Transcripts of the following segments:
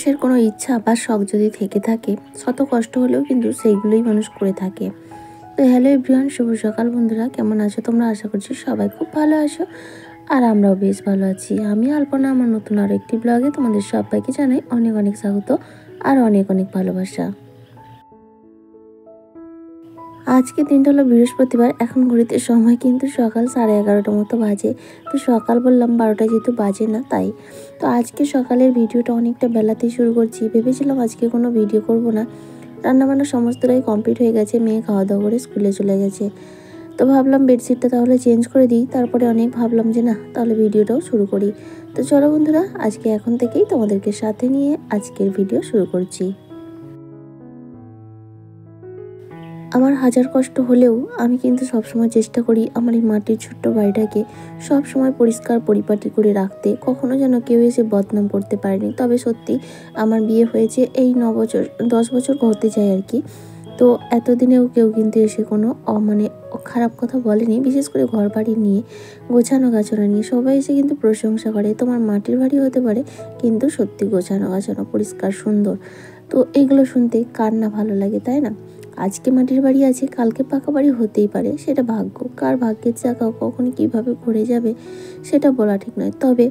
মানুষের কোনো ইচ্ছা বা শখ যদি থেকে থাকে, শত কষ্ট হলেও কিন্তু সেইগুলোই মানুষ করে থাকে। তো হ্যালো এভরিওয়ান, শুভ সকাল বন্ধুরা, কেমন আছো তোমরা? আশা করছি সবাই খুব ভালো আছো, আর আমরাও বেশ ভালো আছি। আমি আলপনা, আমার নতুন আরও একটি ব্লগে তোমাদের সবাইকে জানাই অনেক অনেক স্বাগত আর অনেক অনেক ভালোবাসা। আজকে দিনটা হলো বৃহস্পতিবার। এখন ঘড়িতে সময় কিন্তু সকাল 11:30টার মতো বাজে। তো সকাল বললাম, 12টা যেহেতু বাজে না তাই। তো আজকে সকালের ভিডিওটা অনেকটা বেলাতেই শুরু করছি। ভেবেছিলাম আজকে কোনো ভিডিও করব না, রান্নাবান্না সমস্তটাই কমপ্লিট হয়ে গেছে, মেয়ে খাওয়া দাওয়া করে স্কুলে চলে গেছে। তো ভাবলাম বেডশিটটা তাহলে চেঞ্জ করে দিই। তারপরে অনেক ভাবলাম যে না, তাহলে ভিডিওটাও শুরু করি। তো চলো বন্ধুরা, আজকে এখন থেকেই তোমাদেরকে সাথে নিয়ে আজকের ভিডিও শুরু করছি। আমার হাজার কষ্ট হলেও আমি কিন্তু সবসময় চেষ্টা করি আমার এই মাটির ছোট্ট বাড়িটাকে সবসময় পরিষ্কার পরিপাটি করে রাখতে। কখনো যেন কেউ এসে বদনাম করতে পারেনি। তবে সত্যি আমার বিয়ে হয়েছে এই 10 বছর হতে যায় আর কি। তো এতদিনেও কেউ কিন্তু এসে কোনো খারাপ কথা বলেনি। বিশেষ করে ঘর বাড়ি নিয়ে, গোছানো গাছানো নিয়ে সবাই এসে কিন্তু প্রশংসা করে। তোমার মাটির বাড়ি হতে পারে, কিন্তু সত্যি গোছানো গাছানো পরিষ্কার সুন্দর। তো এইগুলো শুনতে কার না ভালো লাগে, তাই না? আজকে মাটির বাড়ি আছে, কালকে পাকা বাড়ি হতেই পারে। সেটা ভাগ্য, কার ভাগ্যের চাকা কখন কিভাবে ঘুরে যাবে সেটা বলা ঠিক নয়। তবে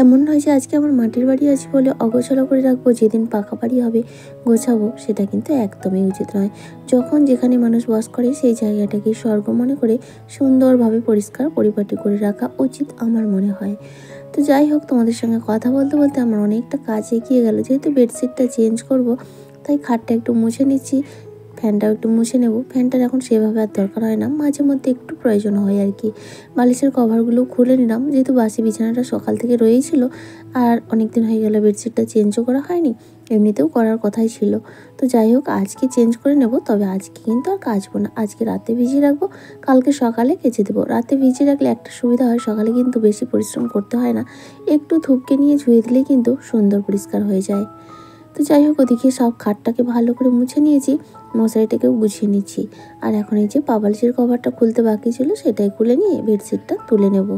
এমন নয় যে আজকে আমার মাটির বাড়ি আছে বলে অগোছালো করে রাখবো, যেদিন পাকা বাড়ি হবে গোছাবো, সেটা কিন্তু একদমই উচিত নয়। যখন যেখানে মানুষ বাস করে সেই জায়গাটাকে স্বর্গ মনে করে সুন্দরভাবে পরিষ্কার পরিপাটি করে রাখা উচিত আমার মনে হয়। তো যাই হোক, তোমাদের সঙ্গে কথা বলতে বলতে আমার অনেকটা কাজ এগিয়ে গেল। যেহেতু বেডশিটটা চেঞ্জ করব, তাই খাটটা একটু মুছে নিচ্ছি, ফ্যানটাও একটু মুছে নেব। ফ্যানটার এখন সেভাবে আর দরকার হয় না, মাঝে মধ্যে একটু প্রয়োজন হয় আর কি। বালিশের কভারগুলো খুলে নিলাম, যেহেতু বাসি বিছানাটা সকাল থেকে রয়েই ছিল, আর অনেক দিন হয়ে গেল বেডশিটটা চেঞ্জও করা হয়নি, এমনিতেও করার কথাই ছিল। তো যাই হোক, আজকে চেঞ্জ করে নেব। তবে আজকে কিন্তু আর কাচবো না, আজকে রাতে ভিজিয়ে রাখবো, কালকে সকালে কেচে দেবো। রাতে ভিজিয়ে রাখলে একটা সুবিধা হয়, সকালে কিন্তু বেশি পরিশ্রম করতে হয় না, একটু ধূপকে নিয়ে ধুয়ে দিলে কিন্তু সুন্দর পরিষ্কার হয়ে যায়। তো যাই হোক, ওদিকে সব খাটটাকে ভালো করে মুছে নিয়েছি, মশারিটাকেও গুছিয়ে নিচ্ছি। আর এখন এই যে বালিশের কভারটা খুলতে বাকি ছিল, সেটাই খুলে নিয়ে বেডশিটটা তুলে নেব।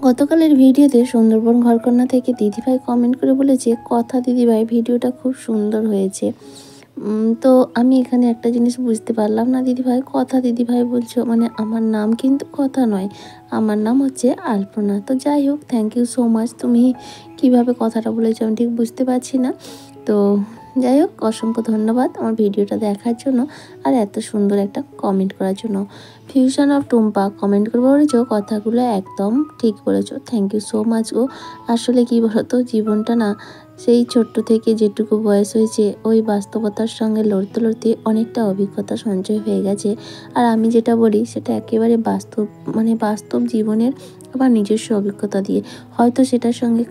গতকালের ভিডিওতে সুন্দরবন ঘরকন্যা থেকে দিদিভাই কমেন্ট করে বলেছে, কথা দিদিভাই ভিডিওটা খুব সুন্দর হয়েছে। তো আমি এখানে একটা জিনিস বুঝতে পারলাম না দিদিভাই, কথা দিদিভাই বলছো মানে আমার নাম কিন্তু কথা নয়, আমার নাম হচ্ছে আলপনা। তো যাই হোক, থ্যাংক ইউ সো মাচ। তুমি কিভাবে কথাটা বলেছো আমি ঠিক বুঝতে পারছি না। তো যাই হোক, অসংখ্য ধন্যবাদ আমার ভিডিওটা দেখার জন্য আর এত সুন্দর একটা কমেন্ট করার জন্য। ফিউশন অফ টুম্পা কমেন্ট করে বলেছো, কথাগুলো একদম ঠিক বলেছো, থ্যাংক ইউ সো মাচ গো। আসলে কি বলতো, জীবনটা না সেই ছোট্ট থেকে যেটুকু বয়স হয়েছে, ওই বাস্তবতার সঙ্গে লড়তে লড়তে অনেকটা অভিজ্ঞতা সঞ্চয় হয়ে গেছে। আর আমি যেটা বলি সেটা একেবারে বাস্তব জীবনের আমার নিজস্ব অভিজ্ঞতা দিয়ে। হয়তো সেটার সঙ্গে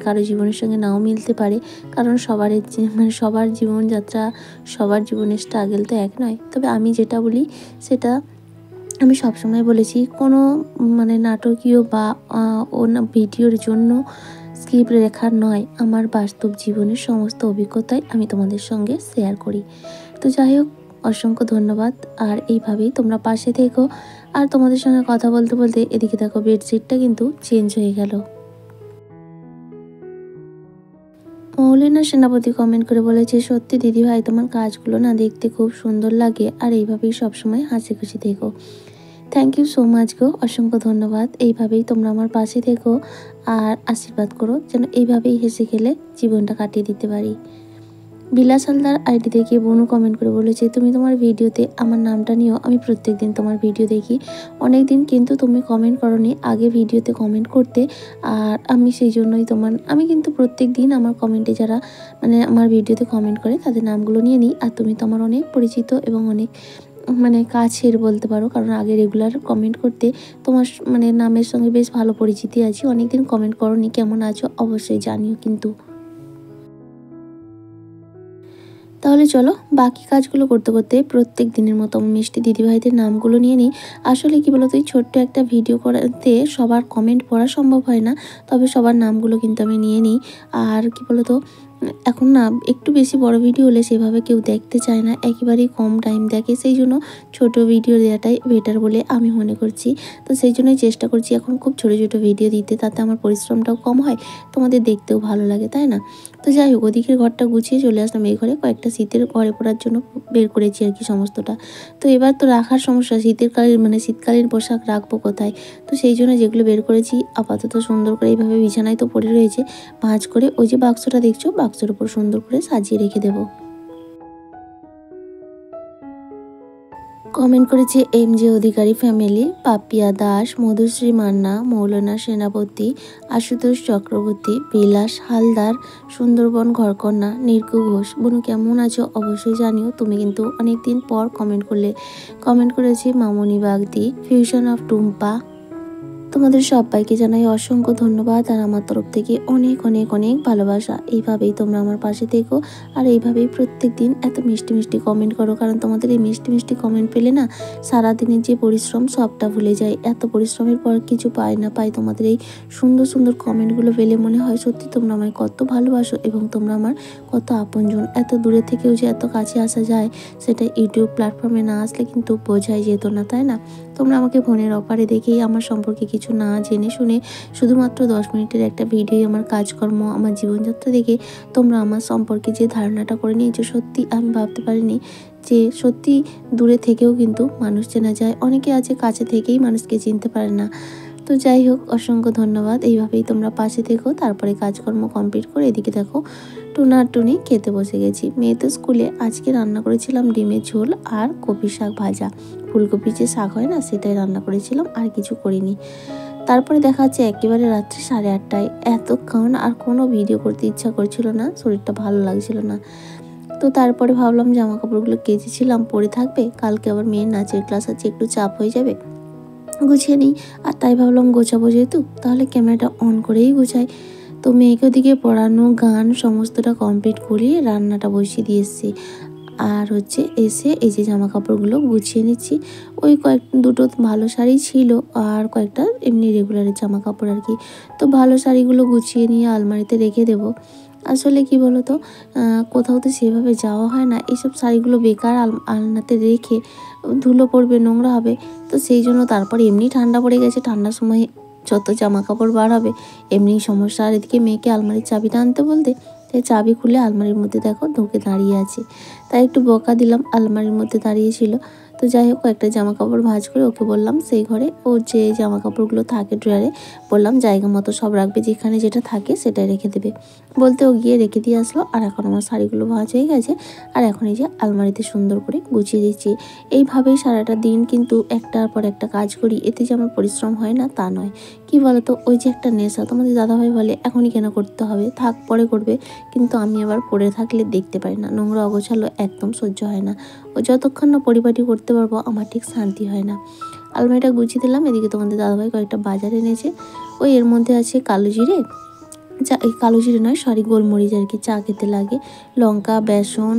কারো জীবনের সঙ্গে নাও মিলতে পারে, কারণ সবার জীবনযাত্রা, সবার জীবনের স্ট্রাগল তো এক নয়। তবে আমি যেটা বলি সেটা আমি সবসময় বলেছি, কোনো নাটকীয় বা ভিডিওর জন্য স্ক্রিপ্ট লেখার নয়, আমার বাস্তব জীবনের সমস্ত অভিজ্ঞতাই আমি তোমাদের সঙ্গে শেয়ার করি। তো যাই হোক, অসংখ্য ধন্যবাদ। আর এইভাবেই তোমরা পাশে থেকো। আর তোমাদের সঙ্গে কথা বলতে বলতে এদিকে দেখো বেডশিটটা কিন্তু চেঞ্জ হয়ে গেল। মৌলিনা সেনাপতি কমেন্ট করে বলেছে, সত্যি দিদিভাই তোমার কাজগুলো না দেখতে খুব সুন্দর লাগে, আর এইভাবেই সবসময় হাসি খুশি থেকো। থ্যাংক ইউ সো মাচ গো, অসংখ্য ধন্যবাদ। এইভাবেই তোমরা আমার পাশে থেকো আর আশীর্বাদ করো যেন এইভাবেই হেসে খেলে জীবনটা কাটিয়ে দিতে পারি। বিলাস হালদার আইডি থেকে বনু কমেন্ট করে বলেছে, তুমি তোমার ভিডিওতে আমার নামটা নিও, আমি প্রত্যেকদিন তোমার ভিডিও দেখি। অনেক দিন কিন্তু তুমি কমেন্ট করোনি, আগে ভিডিওতে কমেন্ট করতে, আর আমি সেই জন্যই আমি কিন্তু প্রত্যেক দিন আমার কমেন্টে যারা আমার ভিডিওতে কমেন্ট করে তাদের নামগুলো নিয়ে নিই। আর তুমি তো আমার অনেক পরিচিত এবং অনেক কাছের বলতে পারো, কারণ আগে রেগুলার কমেন্ট করতে, তোমার নামের সঙ্গে বেশ ভালো পরিচিতি আছে। অনেকদিন কমেন্ট করোনি, কেমন আছো অবশ্যই জানিও কিন্তু। তাহলে চলো বাকি কাজগুলো করতে করতে প্রত্যেক দিনের মতো মিষ্টি দিদিভাইদের নামগুলো নিয়ে নিই। আসলে কি বলতো, এই ছোট্ট একটা ভিডিও করাতে সবার কমেন্ট পড়া সম্ভব হয় না, তবে সবার নামগুলো কিন্তু আমি নিয়ে নিই। আর কি বলতো, এখন না একটু বেশি বড় ভিডিও হলে সেভাবে কেউ দেখতে চায় না, একেবারেই কম টাইম দেখে। সেই জন্য ছোট ভিডিও দেওয়াটাই বেটার বলে আমি মনে করছি। তো সেই জন্যই চেষ্টা করছি এখন খুব ছোট ছোট ভিডিও দিতে, তাতে আমার পরিশ্রমটাও কম হয়, তোমাদের দেখতেও ভালো লাগে, তাই না? তো যাই হোক, ওদিকের ঘরটা গুছিয়ে চলে আসলাম এই ঘরে। কয়েকটা শীতের ঘরে পরার জন্য বের করেছি আর কি সমস্তটা। তো এবার তো রাখার সমস্যা, শীতের কালীন মানে শীতকালীন পোশাক রাখবো কোথায়? তো সেই জন্য যেগুলো বের করেছি আপাতত সুন্দর করে এইভাবে বিছানায় তো পড়ে রয়েছে, ভাঁজ করে ওই যে বাক্সটা দেখছো, বাক্সের উপর সুন্দর করে সাজিয়ে রেখে দেবো। কমেন্ট করেছে এমজে অধিকারী ফ্যামিলি, পাপিয়া দাস, মধুশ্রী মান্না, মৌলানা সেনাপতি, আশুতোষ চক্রবর্তী, বিলাস হালদার, সুন্দরবন ঘরকন্যা, নির্কু ঘোষ। বোনু কেমন আছো অবশ্যই জানিও, তুমি কিন্তু অনেকদিন পর কমেন্ট করেছে মামনি বাগদি, ফিউশন অফ টুম্পা। তোমাদের সবাইকে জানাই অসংখ্য ধন্যবাদ আর আমার তরফ থেকে অনেক অনেক অনেক ভালোবাসা। এইভাবেই তোমরা আমার পাশে থেকো আর এইভাবেই প্রত্যেক দিন এত মিষ্টি মিষ্টি কমেন্ট করো, কারণ তোমাদের এই মিষ্টি মিষ্টি কমেন্ট পেলে না সারাদিনের যে পরিশ্রম সবটা ভুলে যায়। এত পরিশ্রমের পর কিছু পাই না পাই, তোমাদের এই সুন্দর সুন্দর কমেন্টগুলো পেলে মনে হয় সত্যি তোমরা আমায় কত ভালোবাসো এবং তোমরা আমার কত আপনজন। এত দূরে থেকেও যে এত কাছে আসা যায়, সেটা ইউটিউব প্ল্যাটফর্মে না আসলে কিন্তু বোঝাই যেত না, তাই না? তোমরা আমাকে ফোনের অপারে দেখেই আমার সম্পর্কে কিছু না জেনে শুনে শুধুমাত্র 10 মিনিটের একটা ভিডিও আমার কাজকর্ম, আমার জীবনযাত্রা দেখে তোমরা আমার সম্পর্কে যে ধারণাটা করে নিয়েছো, সত্যি আমি ভাবতে পারিনি যে সত্যি দূরে থেকেও কিন্তু মানুষ চেনা যায়। অনেকে আছে কাছে থেকেই মানুষকে চিনতে পারে না। তো যাই হোক, অসংখ্য ধন্যবাদ। এইভাবেই তোমরা পাশে থেকো। তারপরে কাজকর্ম কমপ্লিট করে এদিকে দেখো টুনা আর টুনি খেতে বসে গেছি। মেয়ে তো স্কুলে। আজকে রান্না করেছিলাম ডিমের ঝোল আর কপি শাক ভাজা, ফুলকপির যে শাক হয় না সেটাই রান্না করেছিলাম, আর কিছু করিনি। তারপরে দেখা যাচ্ছে একেবারে রাত্রি 8:30টায়। এতক্ষণ আর কোনো ভিডিও করতে ইচ্ছা করছিল না, শরীরটা ভালো লাগছিল না। তো তারপরে ভাবলাম জামা কাপড়গুলো কেচেছিলাম পরে থাকবে, কালকে আবার মেয়ের নাচের ক্লাস আছে, একটু চাপ হয়ে যাবে, গুছিয়ে নিই। আর তাই ভাবলাম গোছাবো যেহেতু, তাহলে ক্যামেরাটা অন করেই গোছাই। তো মেয়েকে ওদিকে পড়ানো, গান সমস্তটা কমপ্লিট করিয়ে রান্নাটা বসিয়ে দিয়ে এসেছি। আর হচ্ছে এসে এই যে জামা কাপড়গুলো গুছিয়ে নিচ্ছি। ওই দুটো ভালো শাড়ি ছিল আর কয়েকটা এমনি রেগুলারের জামা কাপড় আর কি। তো ভালো শাড়িগুলো গুছিয়ে নিয়ে আলমারিতে রেখে দেবো। আসলে কি বলো তো, কোথাও তো সেভাবে যাওয়া হয় না, এইসব শাড়িগুলো বেকার আলনাতে রেখে ধুলো পড়বে, নোংরা হবে। তো সেই জন্য তারপর এমনি ঠান্ডা পড়ে গেছে, ঠান্ডার সময় যত জামা কাপড় বার হবে এমনি সমস্যা। আর এদিকে মেয়েকে আলমারির চাবিটা আনতে বলতে, তাই চাবি খুলে আলমারির মধ্যে দেখো ঢুকে দাঁড়িয়ে আছে। তাই একটু বকা দিলাম, আলমারির মধ্যে দাঁড়িয়েছিল। তো যাই হোক, একটা জামা কাপড় ভাঁজ করে ওকে বললাম সেই ঘরে ওর যে জামা কাপড়গুলো থাকে ড্রয়ারে, বললাম জায়গা মতো সব রাখবে, যেখানে যেটা থাকে সেটাই রেখে দেবে। বলতে ও গিয়ে রেখে দিয়ে আসলো। আর এখন আমার শাড়িগুলো ভাঁজ হয়ে গেছে, আর এখন এই যে আলমারিতে সুন্দর করে গুছিয়ে দিচ্ছি। এইভাবেই সারাটা দিন কিন্তু একটার পর একটা কাজ করি, এতে যে আমার পরিশ্রম হয় না তা নয়। কি বলতো, ওই যে একটা নেশা, তোমাদের দাদাভাই বলে এখনই কেন করতে হবে, থাক পরে করবে। কিন্তু আমি আবার পড়ে থাকলে দেখতে পারি না, নোংরা অগোছালো একদম সহ্য হয় না। ও যতক্ষণ না পরিপাটি করতে পারবো আমার ঠিক শান্তি হয় না। আলমারিটা গুছিয়ে দিলাম। এদিকে তোমাদের দাদাভাই কয়েকটা বাজার এনেছে। ওই এর মধ্যে আছে কালো জিরে, এই কালো জিরে নয় সরি, গোলমরিচ আর কি, চা খেতে লাগে, লঙ্কা, বেসন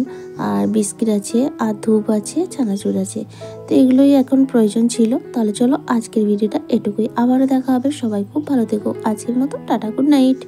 আর বিস্কিট আছে, আর ধূপ আছে, চানাচুর আছে। তো এগুলোই এখন প্রয়োজন ছিল। তাহলে চলো আজকের ভিডিওটা এটুকুই, আবারও দেখা হবে। সবাই খুব ভালো থেকো। আজকের মতো টাটা, গুড নাইট।